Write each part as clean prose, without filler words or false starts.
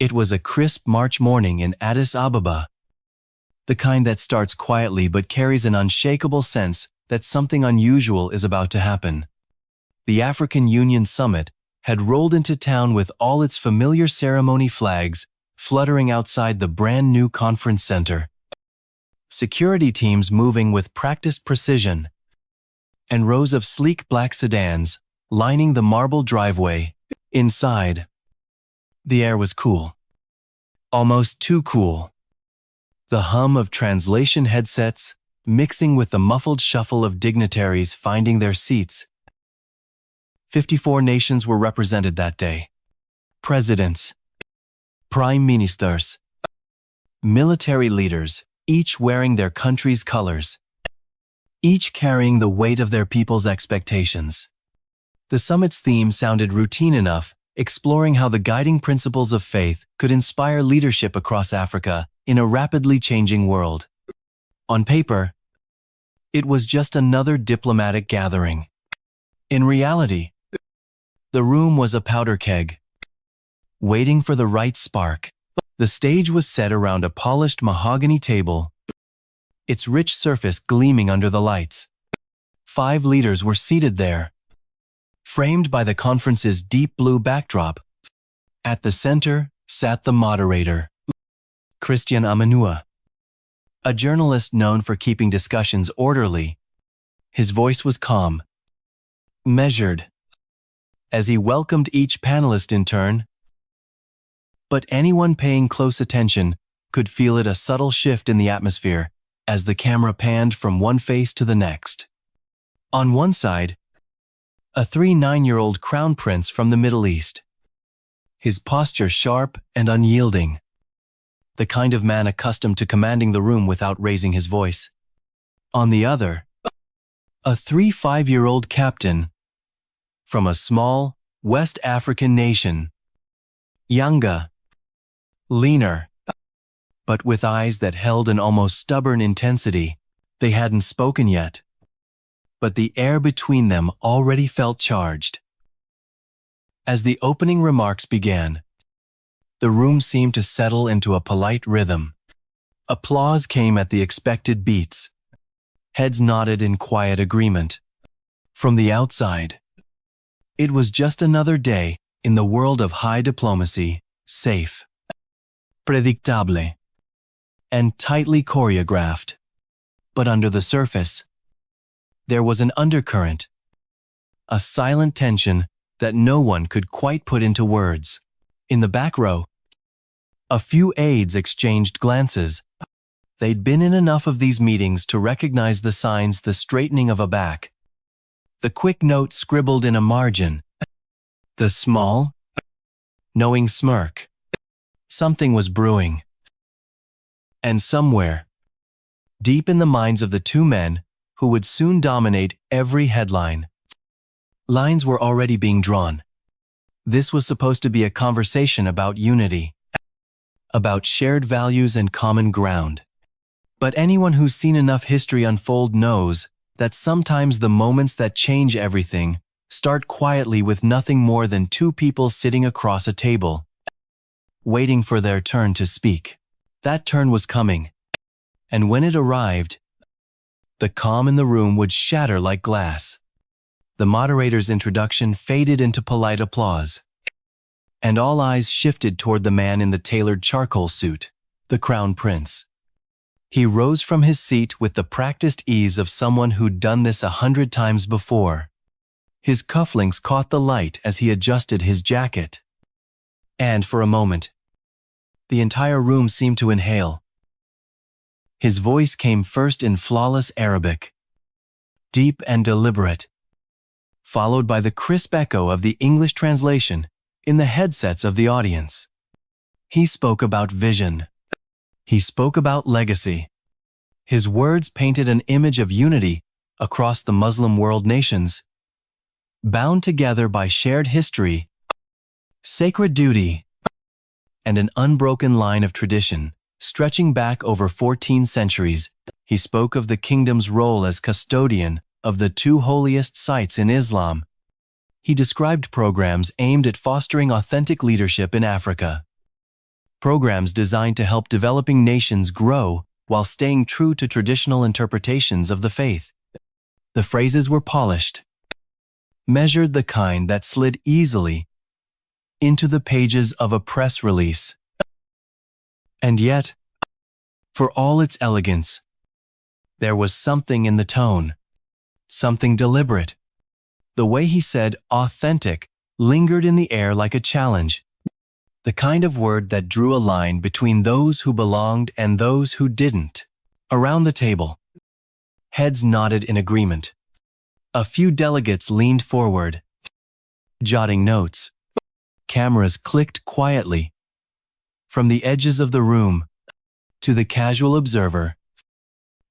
It was a crisp March morning in Addis Ababa, the kind that starts quietly but carries an unshakable sense that something unusual is about to happen. The African Union Summit had rolled into town with all its familiar ceremony flags fluttering outside the brand-new conference center. Security teams moving with practiced precision, and rows of sleek black sedans lining the marble driveway. Inside, the air was cool. Almost too cool. The hum of translation headsets mixing with the muffled shuffle of dignitaries finding their seats. 54 nations were represented that day. Presidents, prime ministers, military leaders, each wearing their country's colors, each carrying the weight of their people's expectations. The summit's theme sounded routine enough, exploring how the guiding principles of faith could inspire leadership across Africa in a rapidly changing world. On paper, it was just another diplomatic gathering. In reality, the room was a powder keg, waiting for the right spark. The stage was set around a polished mahogany table, its rich surface gleaming under the lights. 5 leaders were seated there, framed by the conference's deep blue backdrop. At the center sat the moderator, Christian Amanua, a journalist known for keeping discussions orderly. His voice was calm, measured, as he welcomed each panelist in turn. But anyone paying close attention could feel a subtle shift in the atmosphere as the camera panned from one face to the next. On one side, a 9-year-old crown prince from the Middle East, his posture sharp and unyielding, the kind of man accustomed to commanding the room without raising his voice. On the other, a 5-year-old captain from a small West African nation, younger, leaner, but with eyes that held an almost stubborn intensity. They hadn't spoken yet, but the air between them already felt charged. As the opening remarks began, the room seemed to settle into a polite rhythm. Applause came at the expected beats. Heads nodded in quiet agreement. From the outside, it was just another day in the world of high diplomacy, safe, predictable, and tightly choreographed. But under the surface, there was an undercurrent, a silent tension that no one could quite put into words. In the back row, a few aides exchanged glances. They'd been in enough of these meetings to recognize the signs: the straightening of a back, the quick note scribbled in a margin, the small, knowing smirk. Something was brewing. And somewhere, deep in the minds of the 2 men who would soon dominate every headline, lines were already being drawn. This was supposed to be a conversation about unity, about shared values and common ground. But anyone who's seen enough history unfold knows that sometimes the moments that change everything start quietly with nothing more than 2 people sitting across a table, waiting for their turn to speak. That turn was coming, and when it arrived, the calm in the room would shatter like glass. The moderator's introduction faded into polite applause, and all eyes shifted toward the man in the tailored charcoal suit, the Crown Prince. He rose from his seat with the practiced ease of someone who'd done this 100 times before. His cufflinks caught the light as he adjusted his jacket. And for a moment, the entire room seemed to inhale. His voice came first in flawless Arabic, deep and deliberate, followed by the crisp echo of the English translation in the headsets of the audience. He spoke about vision. He spoke about legacy. His words painted an image of unity across the Muslim world nations, bound together by shared history, sacred duty, and an unbroken line of tradition stretching back over 14 centuries. He spoke of the kingdom's role as custodian of the 2 holiest sites in Islam. He described programs aimed at fostering authentic leadership in Africa, programs designed to help developing nations grow while staying true to traditional interpretations of the faith. The phrases were polished, measured, the kind that slid easily into the pages of a press release. And yet, for all its elegance, there was something in the tone, something deliberate. The way he said "authentic" lingered in the air like a challenge, the kind of word that drew a line between those who belonged and those who didn't. Around the table, heads nodded in agreement. A few delegates leaned forward, jotting notes. Cameras clicked quietly. From the edges of the room to the casual observer,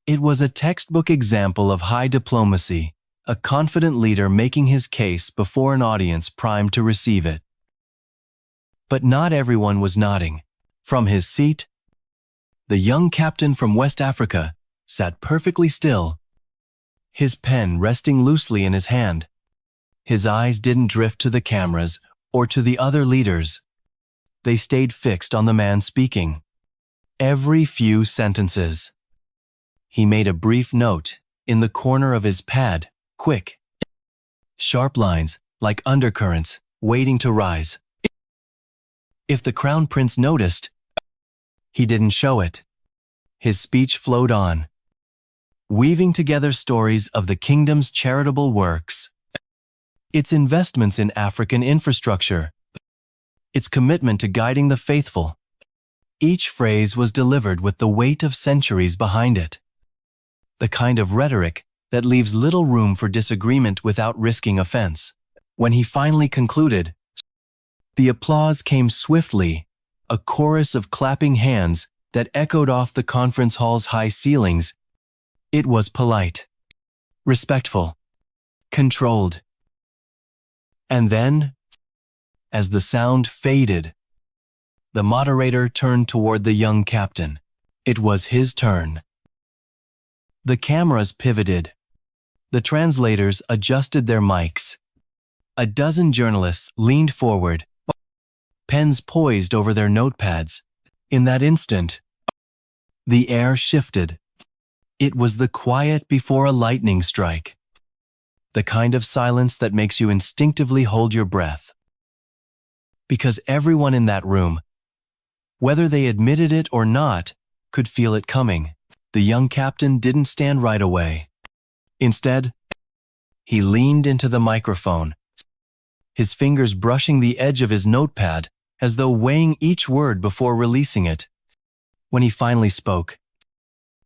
it was a textbook example of high diplomacy, a confident leader making his case before an audience primed to receive it. But not everyone was nodding. From his seat, the young captain from West Africa sat perfectly still, his pen resting loosely in his hand. His eyes didn't drift to the cameras or to the other leaders. They stayed fixed on the man speaking. Every few sentences, he made a brief note in the corner of his pad, quick, sharp lines like undercurrents waiting to rise. If the crown prince noticed, he didn't show it. His speech flowed on, weaving together stories of the kingdom's charitable works, its investments in African infrastructure, its commitment to guiding the faithful. Each phrase was delivered with the weight of centuries behind it, the kind of rhetoric that leaves little room for disagreement without risking offense. When he finally concluded, the applause came swiftly, a chorus of clapping hands that echoed off the conference hall's high ceilings. It was polite, respectful, controlled. And then, as the sound faded, the moderator turned toward the young captain. It was his turn. The cameras pivoted. The translators adjusted their mics. A dozen journalists leaned forward, pens poised over their notepads. In that instant, the air shifted. It was the quiet before a lightning strike, the kind of silence that makes you instinctively hold your breath. Because everyone in that room, whether they admitted it or not, could feel it coming. The young captain didn't stand right away. Instead, he leaned into the microphone, his fingers brushing the edge of his notepad as though weighing each word before releasing it. When he finally spoke,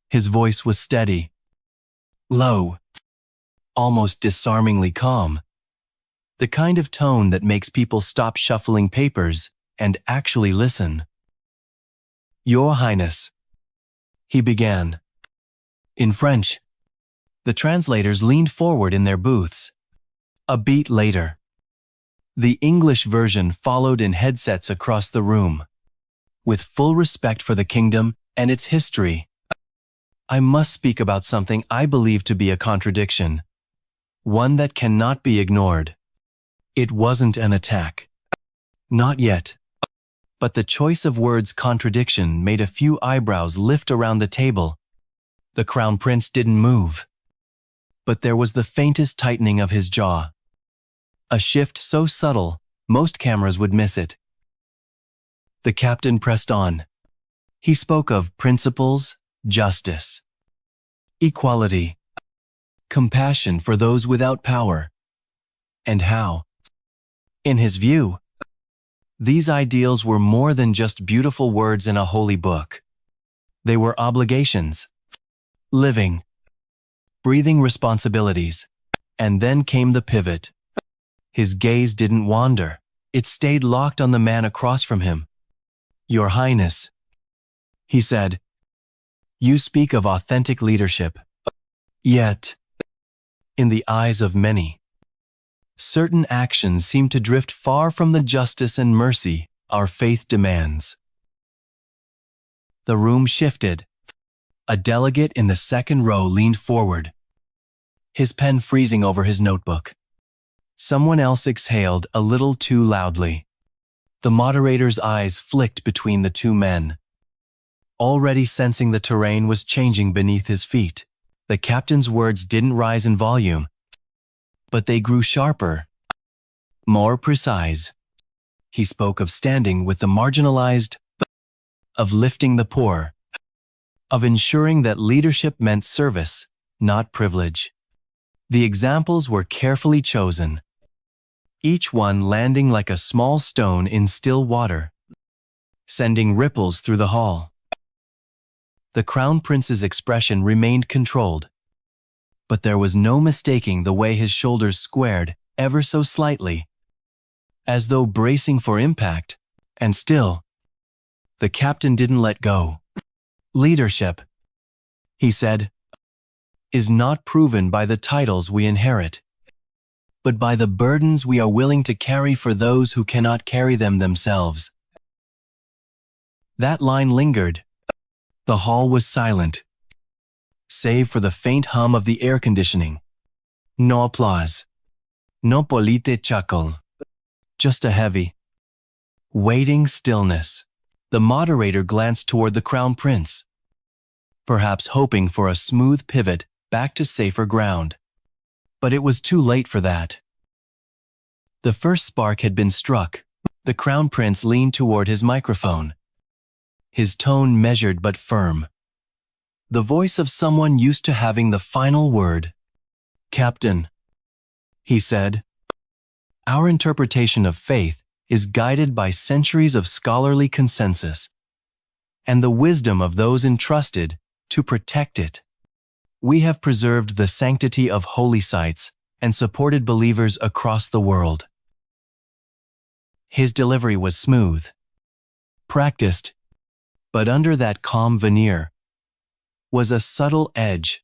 his voice was steady, low, almost disarmingly calm, the kind of tone that makes people stop shuffling papers and actually listen. "Your Highness," he began. In French, the translators leaned forward in their booths. A beat later, the English version followed in headsets across the room. With full respect for the kingdom and its history, I must speak about something I believe to be a contradiction, one that cannot be ignored. It wasn't an attack. Not yet. But the choice of words contradiction made a few eyebrows lift around the table. The crown prince didn't move, but there was the faintest tightening of his jaw. A shift so subtle, most cameras would miss it. The captain pressed on. He spoke of principles, justice, equality, compassion for those without power, and how, in his view, these ideals were more than just beautiful words in a holy book. They were obligations, living, breathing responsibilities. And then came the pivot. His gaze didn't wander. It stayed locked on the man across from him. "Your Highness," he said, "you speak of authentic leadership. Yet, in the eyes of many, certain actions seem to drift far from the justice and mercy our faith demands." The room shifted. A delegate in the second row leaned forward, his pen freezing over his notebook. Someone else exhaled a little too loudly. The moderator's eyes flicked between the two men. Already sensing the terrain was changing beneath his feet, the captain's words didn't rise in volume, but they grew sharper, more precise. He spoke of standing with the marginalized, of lifting the poor, of ensuring that leadership meant service, not privilege. The examples were carefully chosen, each one landing like a small stone in still water, sending ripples through the hall. The Crown Prince's expression remained controlled, but there was no mistaking the way his shoulders squared ever so slightly, as though bracing for impact, and still, the captain didn't let go. Leadership, he said, is not proven by the titles we inherit, but by the burdens we are willing to carry for those who cannot carry them themselves. That line lingered. The hall was silent, save for the faint hum of the air conditioning. No applause. No polite chuckle. Just a heavy, waiting stillness. The moderator glanced toward the Crown Prince, perhaps hoping for a smooth pivot back to safer ground. But it was too late for that. The first spark had been struck. The Crown Prince leaned toward his microphone, his tone measured but firm. The voice of someone used to having the final word. "Captain," he said, "our interpretation of faith is guided by centuries of scholarly consensus and the wisdom of those entrusted to protect it. We have preserved the sanctity of holy sites and supported believers across the world." His delivery was smooth, practiced, but under that calm veneer was a subtle edge,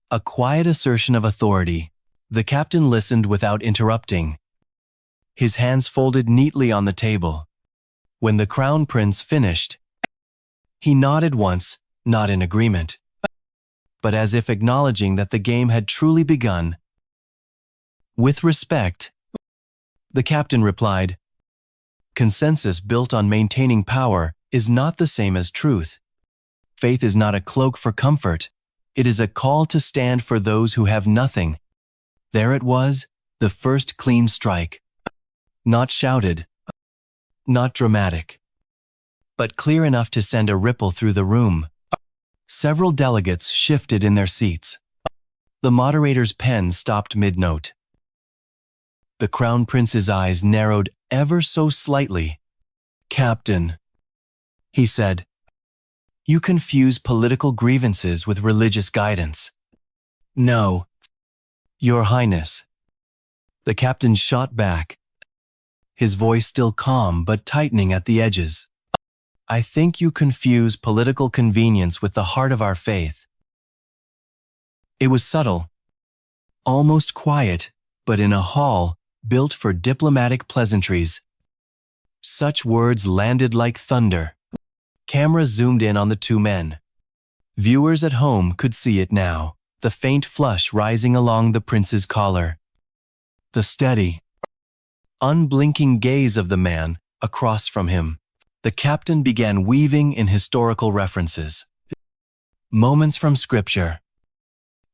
a quiet assertion of authority. The captain listened without interrupting, his hands folded neatly on the table. When the Crown Prince finished, he nodded once, not in agreement, but as if acknowledging that the game had truly begun. "With respect," the captain replied, "consensus built on maintaining power is not the same as truth. Faith is not a cloak for comfort. It is a call to stand for those who have nothing." There it was, the first clean strike. Not shouted, not dramatic, but clear enough to send a ripple through the room. Several delegates shifted in their seats. The moderator's pen stopped mid-note. The Crown Prince's eyes narrowed ever so slightly. "Captain," he said, "you confuse political grievances with religious guidance." "No, Your Highness." The captain shot back, his voice still calm but tightening at the edges. "I think you confuse political convenience with the heart of our faith." It was subtle, almost quiet, but in a hall built for diplomatic pleasantries. Such words landed like thunder. Cameras zoomed in on the two men. Viewers at home could see it now, the faint flush rising along the prince's collar, the steady, unblinking gaze of the man across from him. The captain began weaving in historical references, moments from scripture,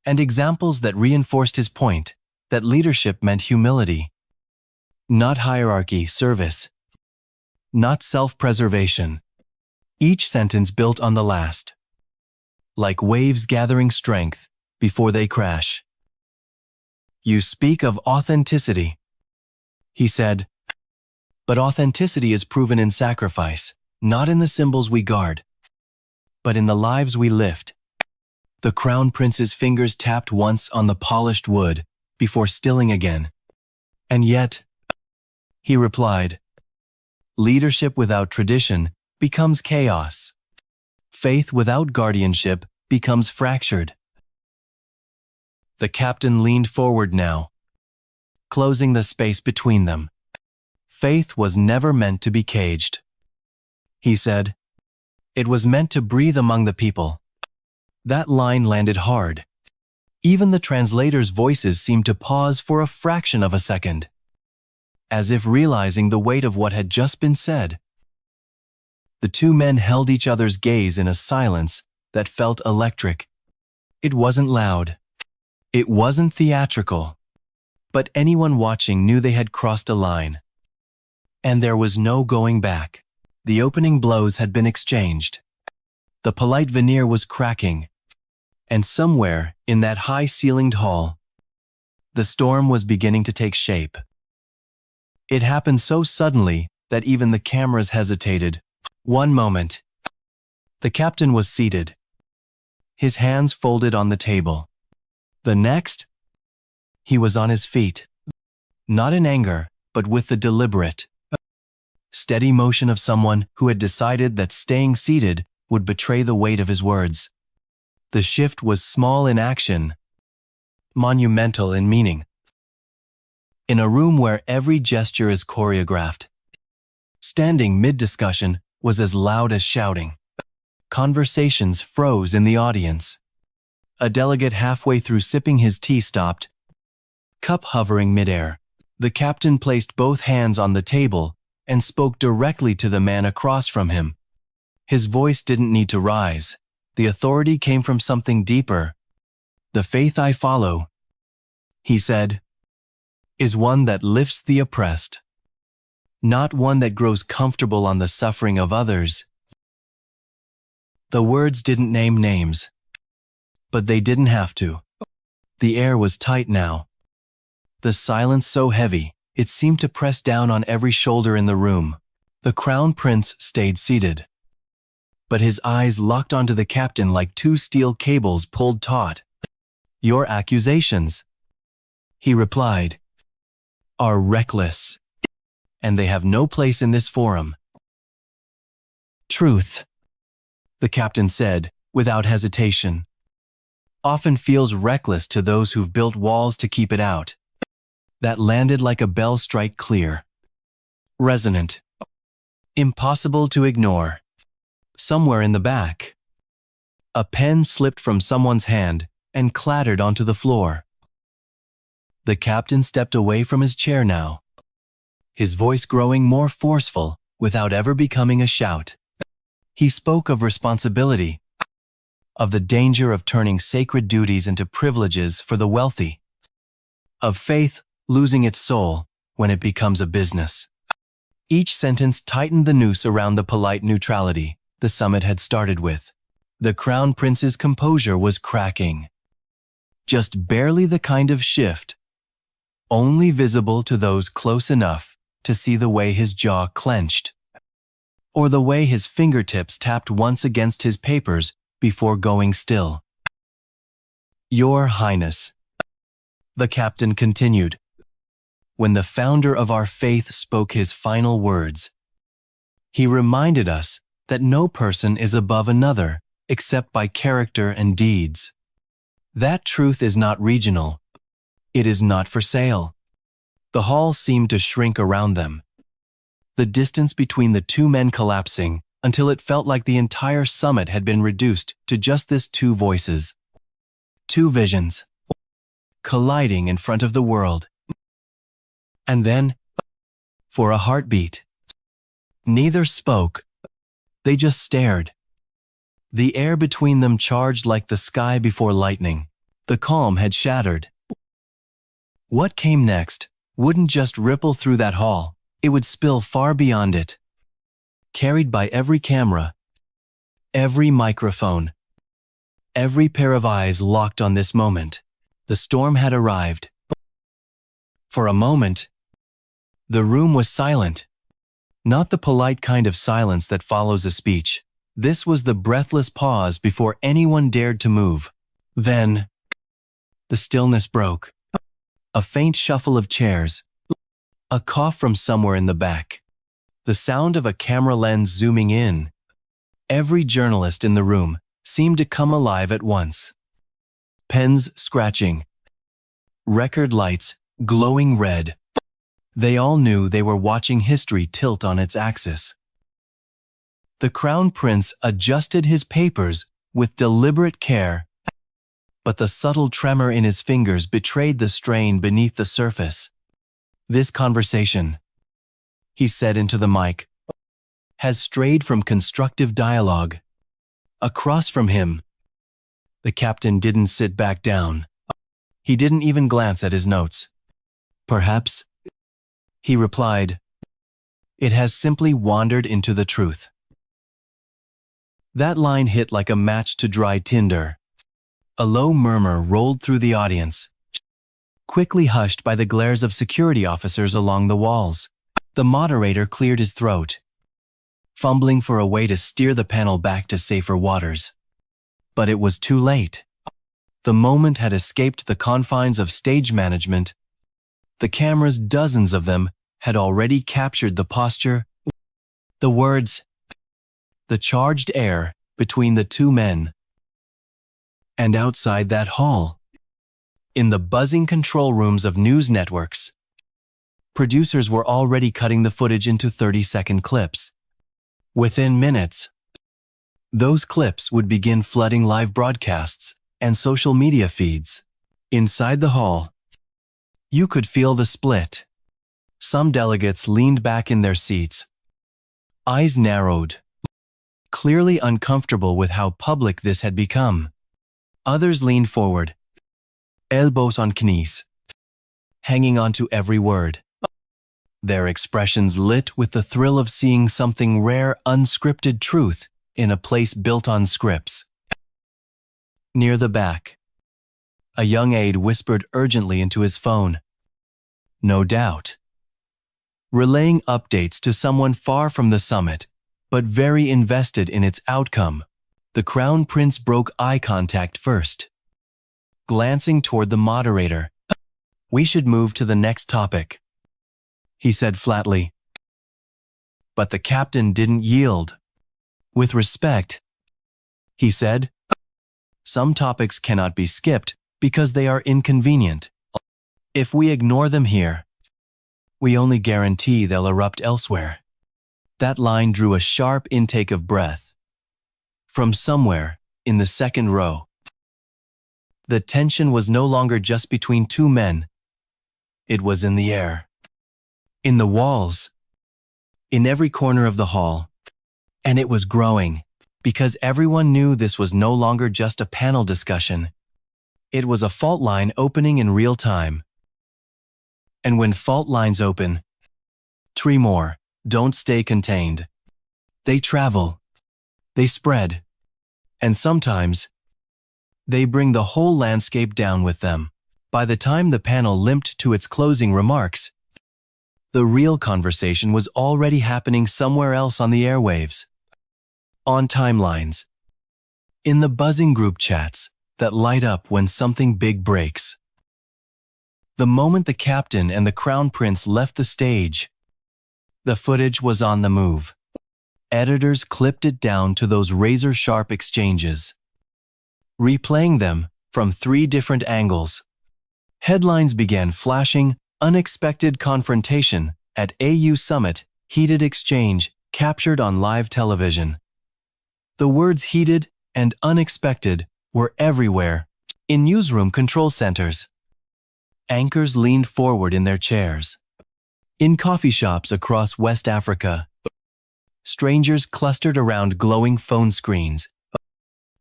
and examples that reinforced his point that leadership meant humility, not hierarchy, service, not self-preservation. Each sentence built on the last, like waves gathering strength before they crash. "You speak of authenticity," he said, "but authenticity is proven in sacrifice, not in the symbols we guard, but in the lives we lift." The Crown Prince's fingers tapped once on the polished wood before stilling again. "And yet," he replied, "leadership without tradition becomes chaos. Faith without guardianship becomes fractured." The captain leaned forward now, closing the space between them. "Faith was never meant to be caged," he said. "It was meant to breathe among the people." That line landed hard. Even the translators' voices seemed to pause for a fraction of a second. as if realizing the weight of what had just been said. The two men held each other's gaze in a silence that felt electric. It wasn't loud. It wasn't theatrical. But anyone watching knew they had crossed a line. And there was no going back. The opening blows had been exchanged. The polite veneer was cracking. And somewhere in that high-ceilinged hall, the storm was beginning to take shape. It happened so suddenly that even the cameras hesitated. One moment. The captain was seated, his hands folded on the table. The next, he was on his feet, not in anger, but with the deliberate, steady motion of someone who had decided that staying seated would betray the weight of his words. The shift was small in action, monumental in meaning. In a room where every gesture is choreographed, standing mid-discussion was as loud as shouting. Conversations froze in the audience. A delegate halfway through sipping his tea stopped, cup hovering midair. The captain placed both hands on the table and spoke directly to the man across from him. His voice didn't need to rise. The authority came from something deeper. "The faith I follow," he said, "is one that lifts the oppressed, not one that grows comfortable on the suffering of others." The words didn't name names, but they didn't have to. The air was tight now. The silence so heavy, it seemed to press down on every shoulder in the room. The crown prince stayed seated, but his eyes locked onto the captain like two steel cables pulled taut. "Your accusations," he replied, "are reckless, and they have no place in this forum." "Truth," the captain said, without hesitation, "often feels reckless to those who've built walls to keep it out." That landed like a bell strike clear, resonant, impossible to ignore. Somewhere in the back, a pen slipped from someone's hand and clattered onto the floor. The captain stepped away from his chair now, his voice growing more forceful without ever becoming a shout. He spoke of responsibility, of the danger of turning sacred duties into privileges for the wealthy, of faith losing its soul when it becomes a business. Each sentence tightened the noose around the polite neutrality the summit had started with. The crown prince's composure was cracking. Just barely the kind of shift, only visible to those close enough to see the way his jaw clenched, or the way his fingertips tapped once against his papers before going still. "Your Highness," the captain continued, "when the founder of our faith spoke his final words, he reminded us that no person is above another except by character and deeds. That truth is not regional. It is not for sale." The hall seemed to shrink around them, the distance between the two men collapsing until it felt like the entire summit had been reduced to just this two voices, two visions, colliding in front of the world. And then, for a heartbeat, neither spoke. They just stared. The air between them charged like the sky before lightning. The calm had shattered. What came next wouldn't just ripple through that hall. It would spill far beyond it, carried by every camera, every microphone, every pair of eyes locked on this moment. The storm had arrived. For a moment, the room was silent. Not the polite kind of silence that follows a speech. This was the breathless pause before anyone dared to move. Then, the stillness broke. A faint shuffle of chairs, a cough from somewhere in the back, the sound of a camera lens zooming in. Every journalist in the room seemed to come alive at once. Pens scratching, record lights glowing red. They all knew they were watching history tilt on its axis. The crown prince adjusted his papers with deliberate care, but the subtle tremor in his fingers betrayed the strain beneath the surface. This conversation, he said into the mic, has strayed from constructive dialogue. Across from him, the captain didn't sit back down. He didn't even glance at his notes. Perhaps, he replied, it has simply wandered into the truth. That line hit like a match to dry tinder. A low murmur rolled through the audience, quickly hushed by the glares of security officers along the walls. The moderator cleared his throat, fumbling for a way to steer the panel back to safer waters. But it was too late. The moment had escaped the confines of stage management. The cameras, dozens of them, had already captured the posture, the words, the charged air between the two men. And outside that hall, in the buzzing control rooms of news networks, producers were already cutting the footage into 30-second clips. Within minutes, those clips would begin flooding live broadcasts and social media feeds. Inside the hall, you could feel the split. Some delegates leaned back in their seats, eyes narrowed, clearly uncomfortable with how public this had become. Others leaned forward, elbows on knees, hanging on to every word. Their expressions lit with the thrill of seeing something rare, unscripted truth in a place built on scripts. Near the back, a young aide whispered urgently into his phone. No doubt, relaying updates to someone far from the summit, but very invested in its outcome. The Crown Prince broke eye contact first, glancing toward the moderator. We should move to the next topic, he said flatly. But the captain didn't yield. With respect, he said, some topics cannot be skipped because they are inconvenient. If we ignore them here, we only guarantee they'll erupt elsewhere. That line drew a sharp intake of breath from somewhere in the second row. The tension was no longer just between two men. It was in the air, in the walls, in every corner of the hall. And it was growing, because everyone knew this was no longer just a panel discussion. It was a fault line opening in real time. And when fault lines open, tremor, don't stay contained. They travel, they spread, and sometimes they bring the whole landscape down with them. By the time the panel limped to its closing remarks, the real conversation was already happening somewhere else on the airwaves, on timelines, in the buzzing group chats that light up when something big breaks. The moment the captain and the crown prince left the stage, the footage was on the move. Editors clipped it down to those razor-sharp exchanges, replaying them from 3 different angles. Headlines began flashing: unexpected confrontation at AU summit, heated exchange captured on live television. The words heated and unexpected were everywhere. In newsroom control centers, anchors leaned forward in their chairs. In coffee shops across West Africa, strangers clustered around glowing phone screens,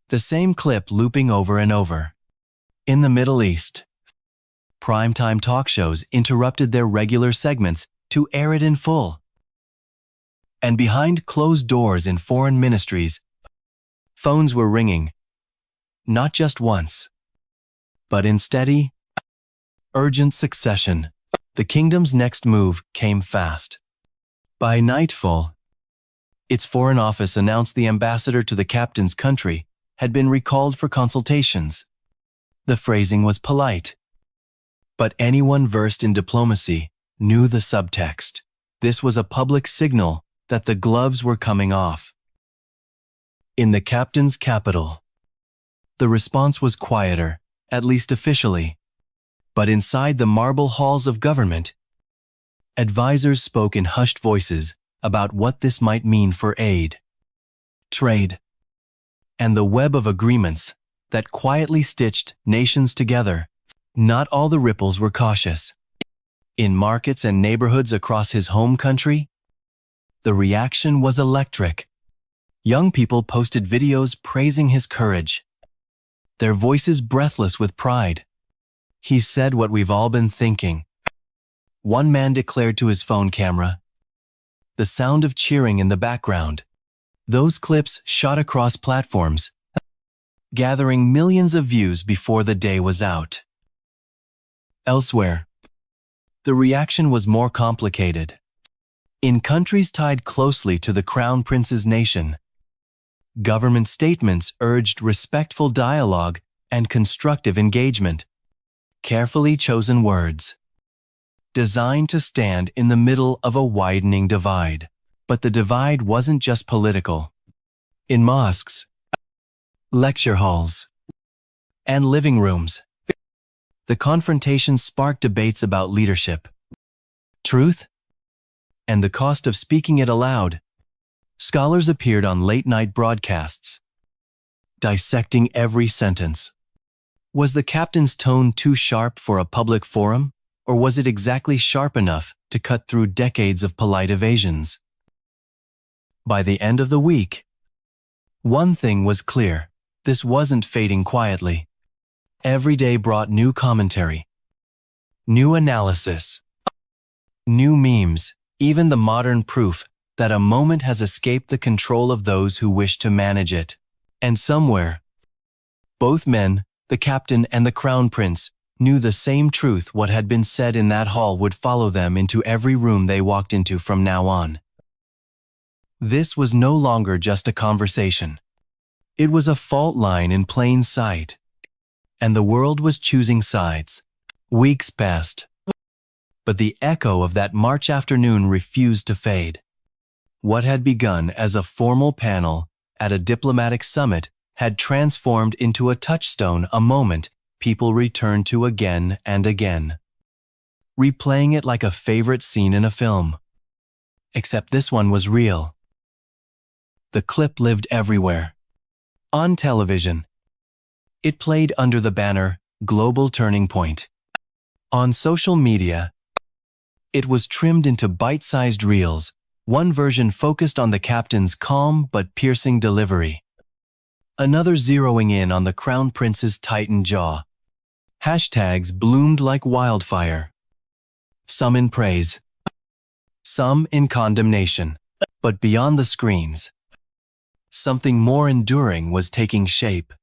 the same clip looping over and over. In the Middle East, primetime talk shows interrupted their regular segments to air it in full. And behind closed doors in foreign ministries, phones were ringing, not just once, but in steady, urgent succession. The kingdom's next move came fast. By nightfall, its foreign office announced the ambassador to the captain's country had been recalled for consultations. The phrasing was polite, but anyone versed in diplomacy knew the subtext. This was a public signal that the gloves were coming off. In the captain's capital, the response was quieter, at least officially. But inside the marble halls of government, advisors spoke in hushed voices about what this might mean for aid, trade, and the web of agreements that quietly stitched nations together. Not all the ripples were cautious. in markets and neighborhoods across his home country, the reaction was electric. Young people posted videos praising his courage, their voices breathless with pride. "He said what we've all been thinking," one man declared to his phone camera, the sound of cheering in the background. Those clips shot across platforms, gathering millions of views before the day was out. Elsewhere, the reaction was more complicated. In countries tied closely to the Crown Prince's nation, government statements urged respectful dialogue and constructive engagement, carefully chosen words, designed to stand in the middle of a widening divide. But the divide wasn't just political. In mosques, lecture halls, and living rooms, the confrontation sparked debates about leadership, truth, and the cost of speaking it aloud. Scholars appeared on late-night broadcasts, dissecting every sentence. Was the captain's tone too sharp for a public forum, or was it exactly sharp enough to cut through decades of polite evasions? By the end of the week, one thing was clear: this wasn't fading quietly. Every day brought new commentary, new analysis, new memes, even the modern proof that a moment has escaped the control of those who wish to manage it. And somewhere, both men, the captain and the crown prince, knew the same truth: what had been said in that hall would follow them into every room they walked into from now on. This was no longer just a conversation. It was a fault line in plain sight. And the world was choosing sides. Weeks passed, but the echo of that March afternoon refused to fade. What had begun as a formal panel at a diplomatic summit had transformed into a touchstone, a moment people returned to again and again, replaying it like a favorite scene in a film. Except this one was real. The clip lived everywhere. On television, it played under the banner, "Global Turning Point." On social media, it was trimmed into bite-sized reels, one version focused on the captain's calm but piercing delivery, another zeroing in on the crown prince's tightened jaw. Hashtags bloomed like wildfire, some in praise, some in condemnation. But beyond the screens, something more enduring was taking shape.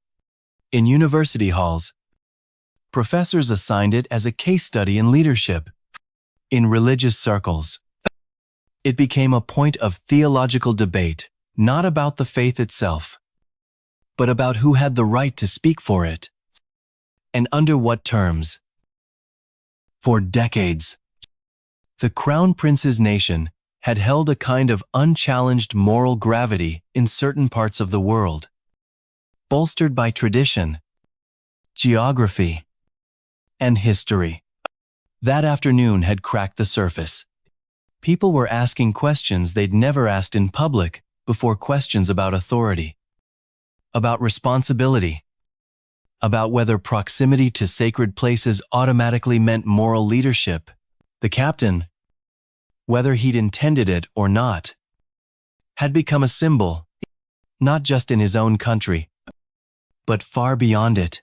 In university halls, professors assigned it as a case study in leadership. In religious circles, it became a point of theological debate, not about the faith itself, but about who had the right to speak for it, and under what terms. For decades, the Crown Prince's nation had held a kind of unchallenged moral gravity in certain parts of the world, bolstered by tradition, geography, and history. That afternoon had cracked the surface. People were asking questions they'd never asked in public before, questions about authority, about responsibility, about whether proximity to sacred places automatically meant moral leadership. The captain, whether he'd intended it or not, had become a symbol, not just in his own country, but far beyond it.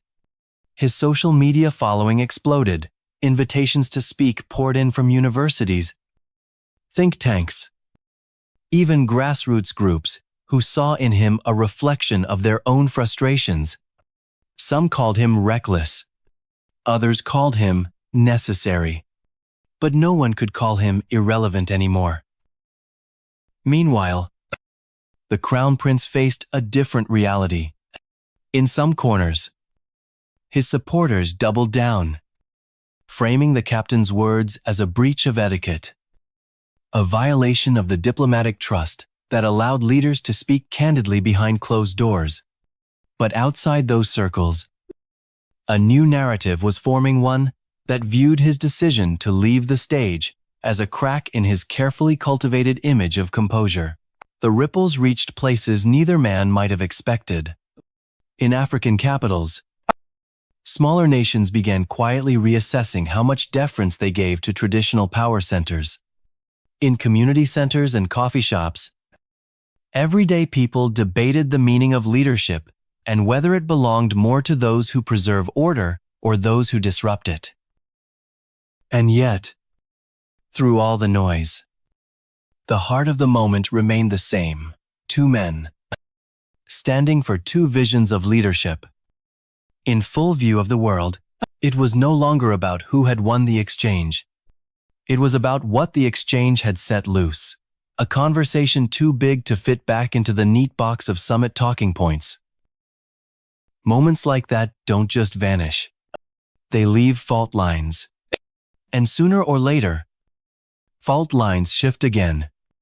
His social media following exploded. Invitations to speak poured in from universities, think tanks, even grassroots groups who saw in him a reflection of their own frustrations. Some called him reckless, others called him necessary, but no one could call him irrelevant anymore. Meanwhile, the Crown Prince faced a different reality. In some corners, his supporters doubled down, framing the captain's words as a breach of etiquette, a violation of the diplomatic trust that allowed leaders to speak candidly behind closed doors. But outside those circles, a new narrative was forming, one that viewed his decision to leave the stage as a crack in his carefully cultivated image of composure. The ripples reached places neither man might have expected. In African capitals, Smaller nations began quietly reassessing how much deference they gave to traditional power centers. In community centers and coffee shops, everyday people debated the meaning of leadership and whether it belonged more to those who preserve order or those who disrupt it. And yet, through all the noise, the heart of the moment remained the same: two men, standing for two visions of leadership. In full view of the world, it was no longer about who had won the exchange. It was about what the exchange had set loose. A conversation too big to fit back into the neat box of summit talking points. Moments like that don't just vanish. They leave fault lines. And sooner or later, fault lines shift again.